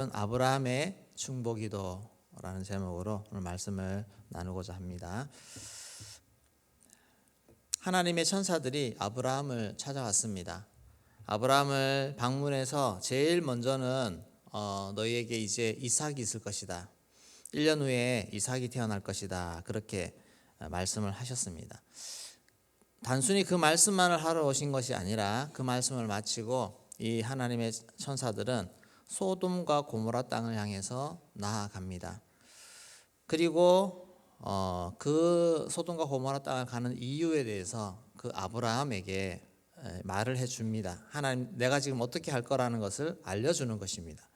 아브라함의 충복기도라는 제목으로 오늘 말씀을 나누고자 합니다. 하나님의 천사들이 아브라함을 찾아왔습니다. 아브라함을 방문해서 제일 먼저는 너희에게 이제 이삭이 있을 것이다. 1년 후에 이삭이 태어날 것이다. 그렇게 말씀을 하셨습니다. 단순히 그 말씀만을 하러 오신 것이 아니라 그 말씀을 마치고 이 하나님의 천사들은 소돔과 고모라 땅을 향해서 나아갑니다. 그리고 그 소돔과 고모라 땅을 가는 이유에 대해서 그 아브라함에게 말을 해줍니다. 하나님, 내가 지금 어떻게 할 거라는 것을 알려주는 것입니다.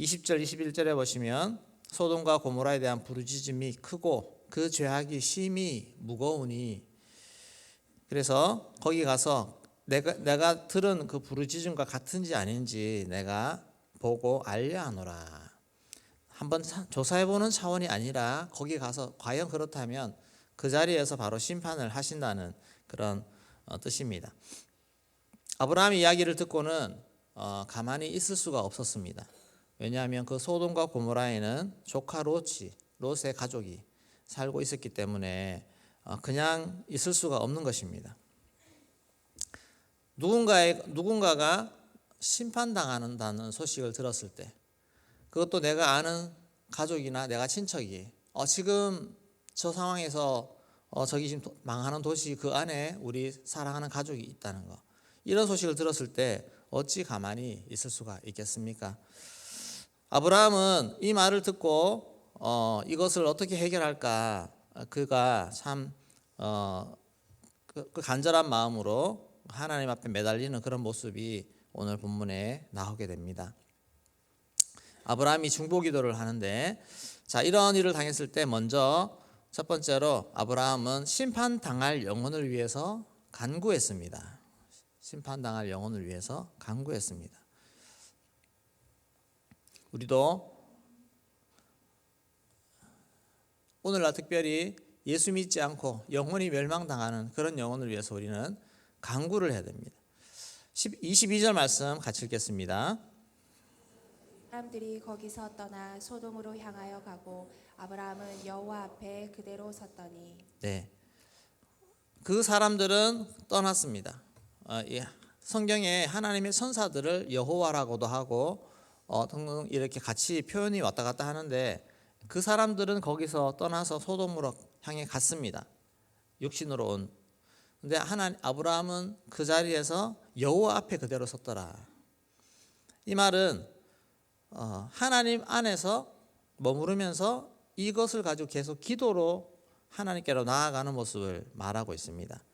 20절 21절에 보시면 소돔과 고모라에 대한 부르짖음이 크고 그 죄악이 심히 무거우니, 그래서 거기 가서 내가 들은 그 부르짖음과 같은지 아닌지 내가 보고 알려하노라. 한번 조사해보는 차원이 아니라 거기 가서 과연 그렇다면 그 자리에서 바로 심판을 하신다는 그런 뜻입니다. 아브라함의 이야기를 듣고는 가만히 있을 수가 없었습니다. 왜냐하면 그 소돔과 고모라에는 조카 롯의 가족이 살고 있었기 때문에 그냥 있을 수가 없는 것입니다. 누군가가 심판당한다는 소식을 들었을 때, 그것도 내가 아는 가족이나 내가 친척이 지금 저 상황에서 저기 지금 망하는 도시 그 안에 우리 사랑하는 가족이 있다는 거, 이런 소식을 들었을 때 어찌 가만히 있을 수가 있겠습니까? 아브라함은 이 말을 듣고 이것을 어떻게 해결할까, 그가 참 그 간절한 마음으로 하나님 앞에 매달리는 그런 모습이 오늘 본문에 나오게 됩니다. 아브라함이 중보기도를 하는데, 자, 이런 일을 당했을 때 먼저 첫 번째로 아브라함은 심판당할 영혼을 위해서 간구했습니다. 심판당할 영혼을 위해서 간구했습니다. 우리도 오늘날 특별히 예수 믿지 않고 영혼이 멸망당하는 그런 영혼을 위해서 우리는 간구를 해야 됩니다. 22절 말씀 같이 읽겠습니다. 사람들이 거기서 떠나 소돔으로 향하여 가고 아브라함은 여호와 앞에 그대로 섰더니. 네, 그 사람들은 떠났습니다. 성경에 하나님의 천사들을 여호와라고도 하고 등등 이렇게 같이 표현이 왔다 갔다 하는데, 그 사람들은 거기서 떠나서 소돔으로 향해 갔습니다. 육신으로 온. 근데 아브라함은 그 자리에서 여호와 앞에 그대로 섰더라. 이 말은 하나님 안에서 머무르면서 이것을 가지고 계속 기도로 하나님께로 나아가는 모습을 말하고 있습니다.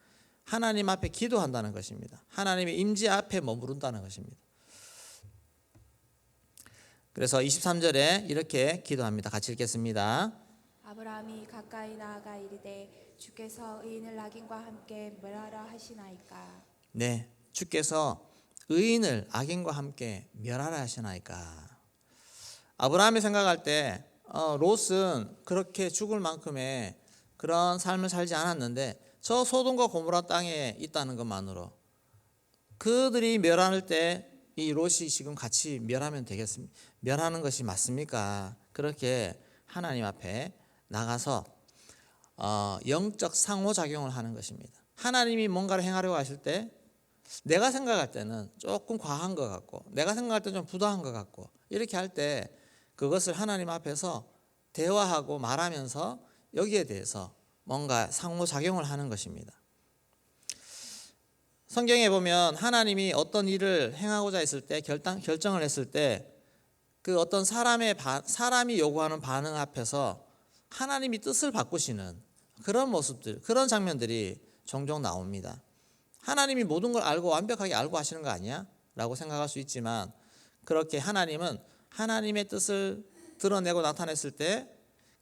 하나님 앞에 기도한다는 것입니다. 하나님의 임재 앞에 머무른다는 것입니다. 그래서 23절에 이렇게 기도합니다. 같이 읽겠습니다. 아브라함이 가까이 나아가 이르되 주께서 의인을 악인과 함께 멸하라 하시나이까. 네, 주께서 의인을 악인과 함께 멸하라 하시나이까. 아브라함이 생각할 때 롯은 그렇게 죽을 만큼의 그런 삶을 살지 않았는데, 저 소돔과 고모라 땅에 있다는 것만으로 그들이 멸할 때 이 롯이 지금 같이 멸하면 되겠습니까? 멸하는 것이 맞습니까? 그렇게 하나님 앞에 나가서 영적 상호작용을 하는 것입니다. 하나님이 뭔가를 행하려고 하실 때 내가 생각할 때는 조금 과한 것 같고, 내가 생각할 때는 좀 부당한 것 같고, 이렇게 할 때 그것을 하나님 앞에서 대화하고 말하면서 여기에 대해서 뭔가 상호작용을 하는 것입니다. 성경에 보면 하나님이 어떤 일을 행하고자 했을 때, 결정을 했을 때 그 어떤 사람이 요구하는 반응 앞에서 하나님이 뜻을 바꾸시는 그런 모습들, 그런 장면들이 종종 나옵니다. 하나님이 모든 걸 알고 완벽하게 알고 하시는 거 아니야? 라고 생각할 수 있지만, 그렇게 하나님은 하나님의 뜻을 드러내고 나타냈을 때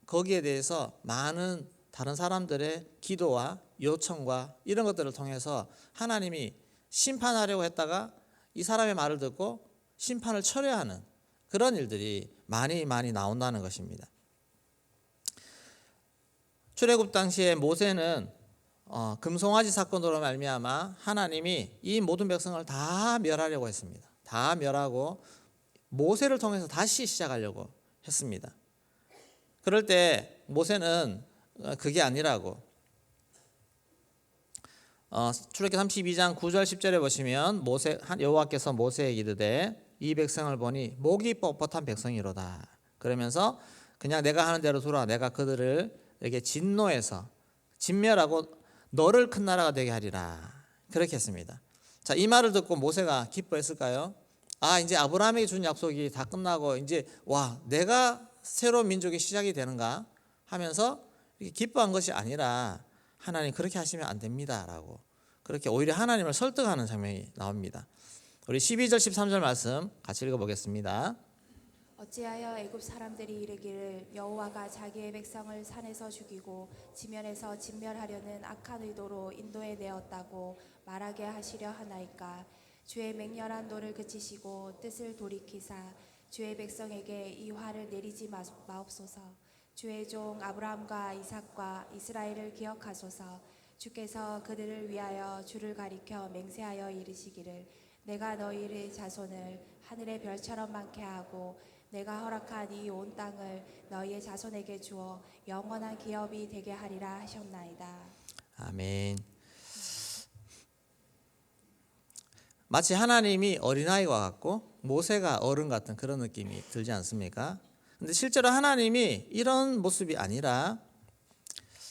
거기에 대해서 많은 다른 사람들의 기도와 요청과 이런 것들을 통해서 하나님이 심판하려고 했다가 이 사람의 말을 듣고 심판을 철회하는 그런 일들이 많이 나온다는 것입니다. 출애굽 당시에 모세는 금송아지 사건으로 말미암아 하나님이 이 모든 백성을 다 멸하려고 했습니다. 다 멸하고 모세를 통해서 다시 시작하려고 했습니다. 그럴 때 모세는 그게 아니라고 출애굽기 32장 9절 10절에 보시면 여호와께서 모세에게 이르되 이 백성을 보니 목이 뻣뻣한 백성이로다. 그러면서 그냥 내가 하는 대로 돌아 내가 그들을 이렇게 진노해서 진멸하고 너를 큰 나라가 되게 하리라. 그렇게 했습니다. 자, 이 말을 듣고 모세가 기뻐했을까요? 이제 아브라함에게 준 약속이 다 끝나고 이제 내가 새로운 민족의 시작이 되는가 하면서 이렇게 기뻐한 것이 아니라 하나님 그렇게 하시면 안 됩니다라고 그렇게 오히려 하나님을 설득하는 장면이 나옵니다. 우리 12절 13절 말씀 같이 읽어보겠습니다. 어찌하여 애굽 사람들이 이르기를 여호와가 자기의 백성을 산에서 죽이고 지면에서 진멸하려는 악한 의도로 인도해 내었다고 말하게 하시려 하나이까. 주의 맹렬한 노를 그치시고 뜻을 돌이키사 주의 백성에게 이 화를 내리지 마옵소서. 주의 종 아브라함과 이삭과 이스라엘을 기억하소서. 주께서 그들을 위하여 주를 가리켜 맹세하여 이르시기를 내가 너희의 자손을 하늘의 별처럼 많게 하고 내가 허락한 이 온 땅을 너희의 자손에게 주어 영원한 기업이 되게 하리라 하셨나이다. 아멘. 마치 하나님이 어린아이와 같고 모세가 어른 같은 그런 느낌이 들지 않습니까? 근데 실제로 하나님이 이런 모습이 아니라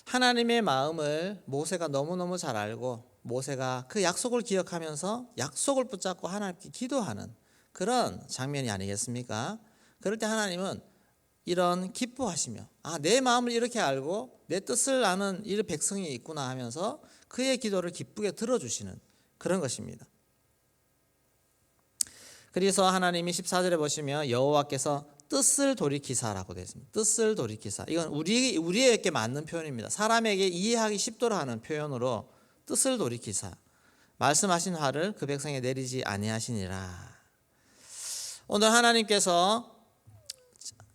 하나님의 마음을 모세가 너무너무 잘 알고 모세가 그 약속을 기억하면서 약속을 붙잡고 하나님께 기도하는 그런 장면이 아니겠습니까? 그럴 때 하나님은 이런 기뻐하시며 내 마음을 이렇게 알고 내 뜻을 아는 이 백성이 있구나 하면서 그의 기도를 기쁘게 들어주시는 그런 것입니다. 그래서 하나님이 14절에 보시면 여호와께서 뜻을 돌이키사라고 되어 있습니다. 뜻을 돌이키사. 이건 우리에게 맞는 표현입니다. 사람에게 이해하기 쉽도록 하는 표현으로 뜻을 돌이키사. 말씀하신 화를 그 백성에 내리지 아니하시니라. 오늘 하나님께서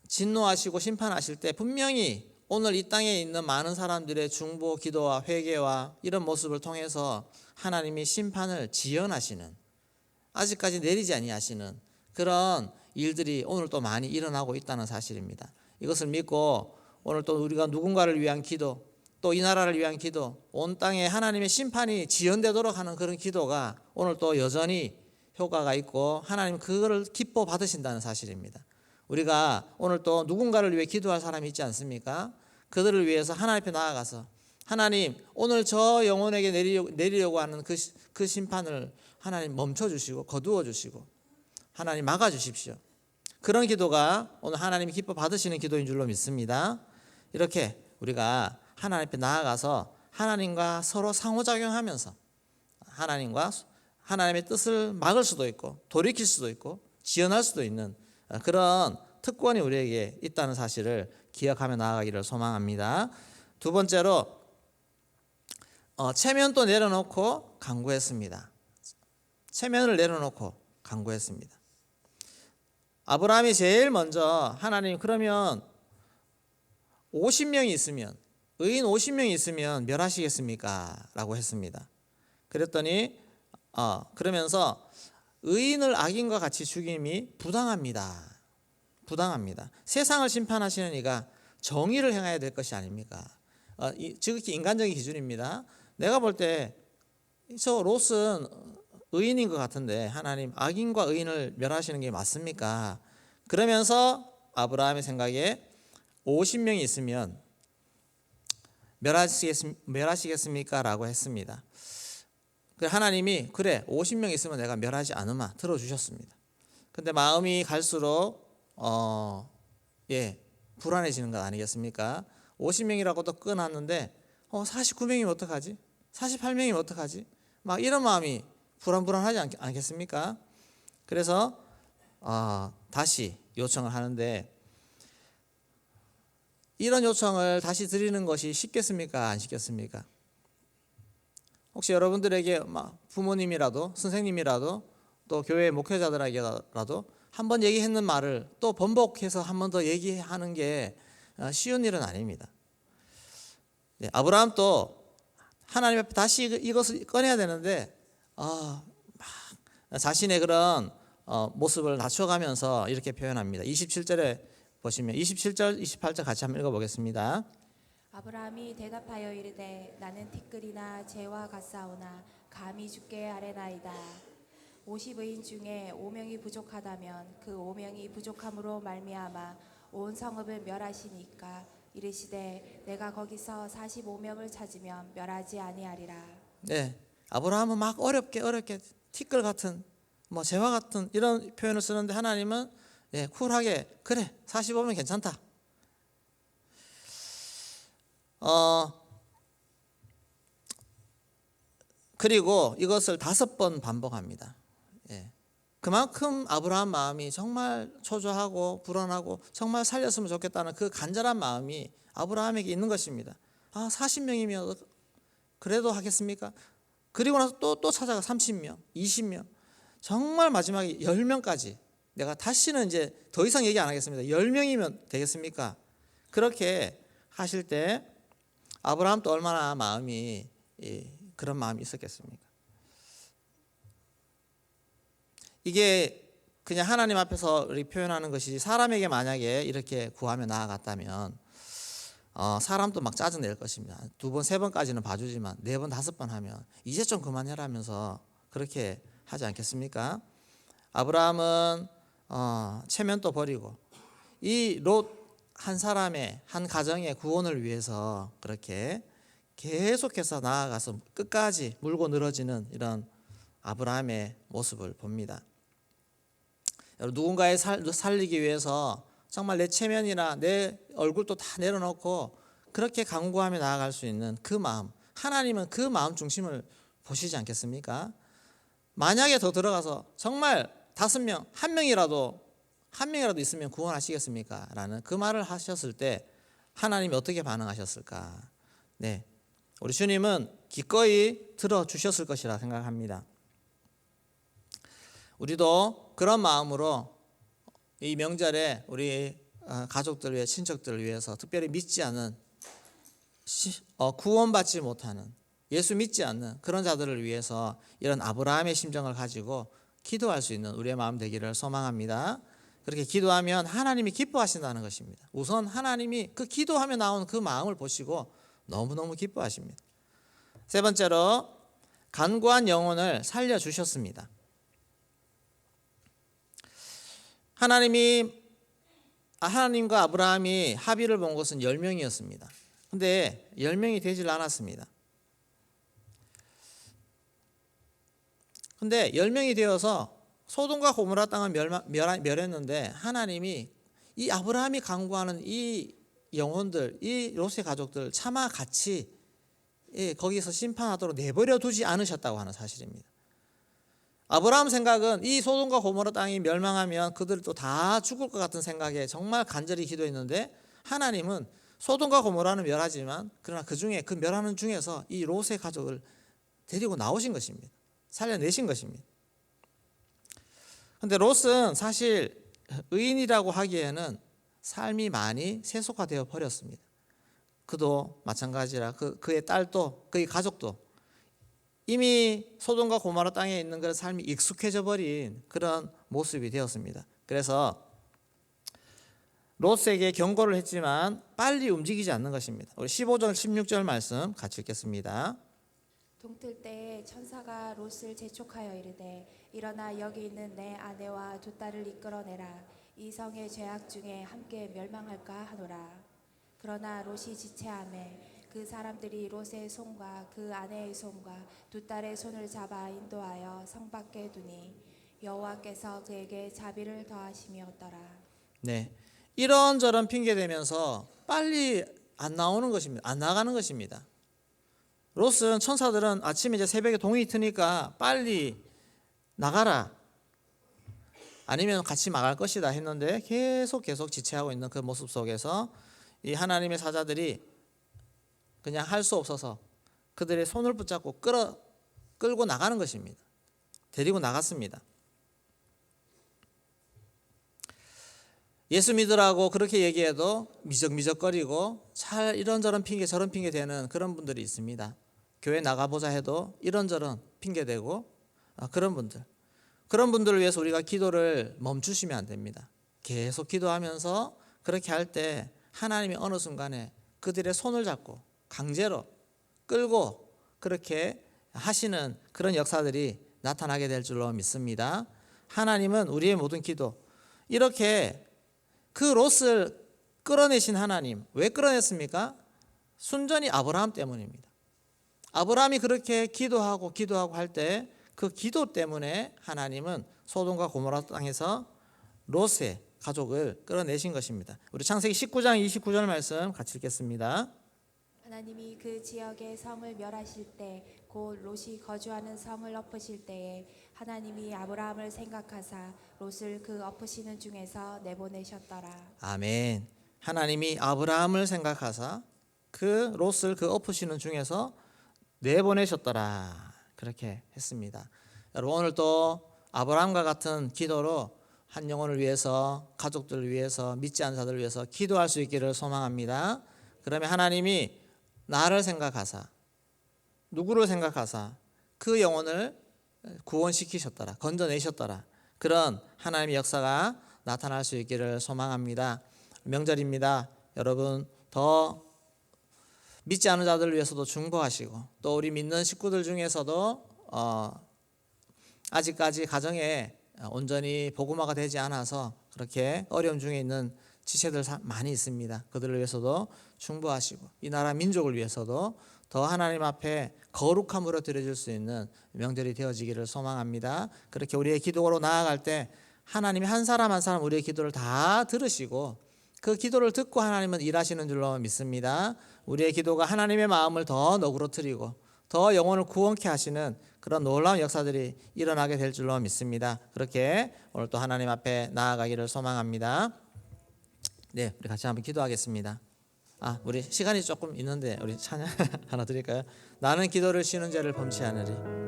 진노하시고 심판하실 때 분명히 오늘 이 땅에 있는 많은 사람들의 중보, 기도와 회개와 이런 모습을 통해서 하나님이 심판을 지연하시는 아직까지 내리지 아니하시는 그런 일들이 오늘 또 많이 일어나고 있다는 사실입니다. 이것을 믿고 오늘 또 우리가 누군가를 위한 기도, 또 이 나라를 위한 기도, 온 땅에 하나님의 심판이 지연되도록 하는 그런 기도가 오늘 또 여전히 효과가 있고 하나님 그거를 기뻐 받으신다는 사실입니다. 우리가 오늘 또 누군가를 위해 기도할 사람이 있지 않습니까? 그들을 위해서 하나님 앞에 나아가서 하나님 오늘 저 영혼에게 내리려고 하는 그 심판을 하나님 멈춰주시고 거두어주시고 하나님 막아주십시오. 그런 기도가 오늘 하나님이 기뻐 받으시는 기도인 줄로 믿습니다. 이렇게 우리가 하나님 앞에 나아가서 하나님과 서로 상호작용하면서 하나님의 뜻을 막을 수도 있고 돌이킬 수도 있고 지연할 수도 있는 그런 특권이 우리에게 있다는 사실을 기억하며 나아가기를 소망합니다. 두 번째로 체면도 내려놓고 간구했습니다. 체면을 내려놓고 간구했습니다. 아브라함이 제일 먼저 하나님 그러면 50명이 있으면 의인 50명이 있으면 멸하시겠습니까? 라고 했습니다. 그랬더니 그러면서 의인을 악인과 같이 죽임이 부당합니다. 세상을 심판하시는 이가 정의를 행해야 될 것이 아닙니까? 지극히 인간적인 기준입니다. 내가 볼 때 저 롯은 의인인 것 같은데 하나님 악인과 의인을 멸하시는 게 맞습니까? 그러면서 아브라함의 생각에 50명이 있으면 멸하시겠습니까? 라고 했습니다. 하나님이 그래 50명 있으면 내가 멸하지 않으마 들어주셨습니다. 근데 마음이 갈수록 불안해지는 것 아니겠습니까? 50명이라고도 끊었는데 49명이면 어떡하지? 48명이면 어떡하지? 막 이런 마음이 불안하지 않겠습니까? 그래서 다시 요청을 하는데 이런 요청을 다시 드리는 것이 쉽겠습니까? 안 쉽겠습니까? 혹시 여러분들에게 부모님이라도 선생님이라도 또 교회 목회자들에게라도 한번 얘기했는 말을 또 번복해서 한 번 더 얘기하는 게 쉬운 일은 아닙니다. 아브라함도 하나님 앞에 다시 이것을 꺼내야 되는데 자신의 그런 모습을 낮춰가면서 이렇게 표현합니다. 27절에 보시면 27절, 28절 같이 한번 읽어보겠습니다. 아브라함이 대답하여 이르되 나는 티끌이나 재와 같사오나 감히 주께 아뢰나이다. 50의인 중에 5명이 부족하다면 그 5명이 부족함으로 말미암아 온 성읍을 멸하시니까 이르시되 내가 거기서 45명을 찾으면 멸하지 아니하리라. 네, 아브라함은 막 어렵게 티끌 같은 뭐 재와 같은 이런 표현을 쓰는데 하나님은 쿨하게 그래 45면 괜찮다. 그리고 이것을 5번 반복합니다. 그만큼 아브라함 마음이 정말 초조하고 불안하고 정말 살렸으면 좋겠다는 그 간절한 마음이 아브라함에게 있는 것입니다. 40명이면 그래도 하겠습니까? 그리고 나서 또 찾아가 30명, 20명, 정말 마지막에 10명까지 내가 다시는 이제 더 이상 얘기 안 하겠습니다. 10명이면 되겠습니까? 그렇게 하실 때 아브라함도 얼마나 마음이 그런 마음이 있었겠습니까? 이게 그냥 하나님 앞에서 우리 표현하는 것이 사람에게 만약에 이렇게 구하며 나아갔다면 사람도 막 짜증낼 것입니다. 2번, 3번까지는 봐주지만 4번, 5번 하면 이제 좀 그만해라면서 그렇게 하지 않겠습니까? 아브라함은 체면도 버리고 이 롯 한 사람의 한 가정의 구원을 위해서 그렇게 계속해서 나아가서 끝까지 물고 늘어지는 이런 아브라함의 모습을 봅니다. 누군가의 살리기 위해서 정말 내 체면이나 내 얼굴도 다 내려놓고 그렇게 강구하며 나아갈 수 있는 그 마음, 하나님은 그 마음 중심을 보시지 않겠습니까? 만약에 더 들어가서 정말 5명, 한 명이라도 있으면 구원하시겠습니까? 라는 그 말을 하셨을 때 하나님이 어떻게 반응하셨을까? 네, 우리 주님은 기꺼이 들어주셨을 것이라 생각합니다. 우리도 그런 마음으로 이 명절에 우리 가족들 위해 친척들을 위해서 특별히 믿지 않는 구원받지 못하는 예수 믿지 않는 그런 자들을 위해서 이런 아브라함의 심정을 가지고 기도할 수 있는 우리의 마음 되기를 소망합니다. 그렇게 기도하면 하나님이 기뻐하신다는 것입니다. 우선 하나님이 그 기도하며 나온 그 마음을 보시고 너무너무 기뻐하십니다. 3번째로 간구한 영혼을 살려주셨습니다. 하나님과 아브라함이 합의를 본 것은 10명이었습니다. 근데 10명이 되질 않았습니다. 근데 10명이 되어서 소돔과 고모라 땅을 멸했는데 하나님이 이 아브라함이 간구하는 이 영혼들, 이 롯의 가족들 차마 같이 거기서 심판하도록 내버려 두지 않으셨다고 하는 사실입니다. 아브라함 생각은 이 소돔과 고모라 땅이 멸망하면 그들도 다 죽을 것 같은 생각에 정말 간절히 기도했는데 하나님은 소돔과 고모라는 멸하지만 그러나 그 멸하는 중에서 이 롯의 가족을 데리고 나오신 것입니다. 살려내신 것입니다. 그런데 롯은 사실 의인이라고 하기에는 삶이 많이 세속화되어 버렸습니다. 그도 마찬가지라 그의 딸도 그의 가족도 이미 소돔과 고모라 땅에 있는 그런 삶이 익숙해져 버린 그런 모습이 되었습니다. 그래서 롯에게 경고를 했지만 빨리 움직이지 않는 것입니다. 우리 15절 16절 말씀 같이 읽겠습니다. 동틀 때에 천사가 롯을 재촉하여 이르되 일어나 여기 있는 내 아내와 2 딸을 이끌어내라. 이 성의 죄악 중에 함께 멸망할까 하노라. 그러나 롯이 지체하매 그 사람들이 롯의 손과 그 아내의 손과 2 딸의 손을 잡아 인도하여 성 밖에 두니 여호와께서 그에게 자비를 더하심이었더라. 네, 이런저런 핑계 대면서 빨리 안 나오는 것입니다. 안 나가는 것입니다. 롯은 천사들은 아침에 이제 새벽에 동이 트니까 빨리 나가라 아니면 같이 망할 것이다 했는데 계속 지체하고 있는 그 모습 속에서 이 하나님의 사자들이 그냥 할 수 없어서 그들의 손을 붙잡고 끌고 나가는 것입니다. 데리고 나갔습니다. 예수 믿으라고 그렇게 얘기해도 미적미적거리고 잘 이런저런 핑계 저런 핑계 대는 그런 분들이 있습니다. 교회 나가보자 해도 이런저런 핑계 대고 그런 분들. 그런 분들을 위해서 우리가 기도를 멈추시면 안 됩니다. 계속 기도하면서 그렇게 할 때 하나님이 어느 순간에 그들의 손을 잡고 강제로 끌고 그렇게 하시는 그런 역사들이 나타나게 될 줄로 믿습니다. 하나님은 우리의 모든 기도, 이렇게 그 롯을 끌어내신 하나님, 왜 끌어냈습니까? 순전히 아브라함 때문입니다. 아브라함이 그렇게 기도하고 할 때 그 기도 때문에 하나님은 소돔과 고모라 땅에서 롯의 가족을 끌어내신 것입니다. 우리 창세기 19장 29절 말씀 같이 읽겠습니다. 하나님이 그 지역의 성을 멸하실 때 곧 롯이 거주하는 성을 엎으실 때에 하나님이 아브라함을 생각하사 롯을 그 엎으시는 중에서 내보내셨더라. 아멘. 하나님이 아브라함을 생각하사 그 롯을 그 엎으시는 중에서 내보내셨더라. 그렇게 했습니다. 여러분, 오늘 또 아브라함과 같은 기도로 한 영혼을 위해서, 가족들을 위해서, 믿지 않는 자들을 위해서 기도할 수 있기를 소망합니다. 그러면 하나님이 나를 생각하사, 누구를 생각하사 그 영혼을 구원시키셨더라, 건져내셨더라. 그런 하나님의 역사가 나타날 수 있기를 소망합니다. 명절입니다. 여러분, 더 믿지 않는 자들을 위해서도 중보하시고, 또 우리 믿는 식구들 중에서도 아직까지 가정에 온전히 복음화가 되지 않아서 그렇게 어려움 중에 있는 지체들 많이 있습니다. 그들을 위해서도 중보하시고, 이 나라 민족을 위해서도 더 하나님 앞에 거룩함으로 드려질 수 있는 명절이 되어지기를 소망합니다. 그렇게 우리의 기도로 나아갈 때 하나님이 한 사람 한 사람 우리의 기도를 다 들으시고 그 기도를 듣고 하나님은 일하시는 줄로 믿습니다. 우리의 기도가 하나님의 마음을 더 너그러뜨리고 더 영혼을 구원케 하시는 그런 놀라운 역사들이 일어나게 될 줄로 믿습니다. 그렇게 오늘 또 하나님 앞에 나아가기를 소망합니다. 네, 우리 같이 한번 기도하겠습니다. 우리 시간이 조금 있는데 우리 찬양 하나 드릴까요? 나는 기도를 쉬는 죄를 범치 않으리.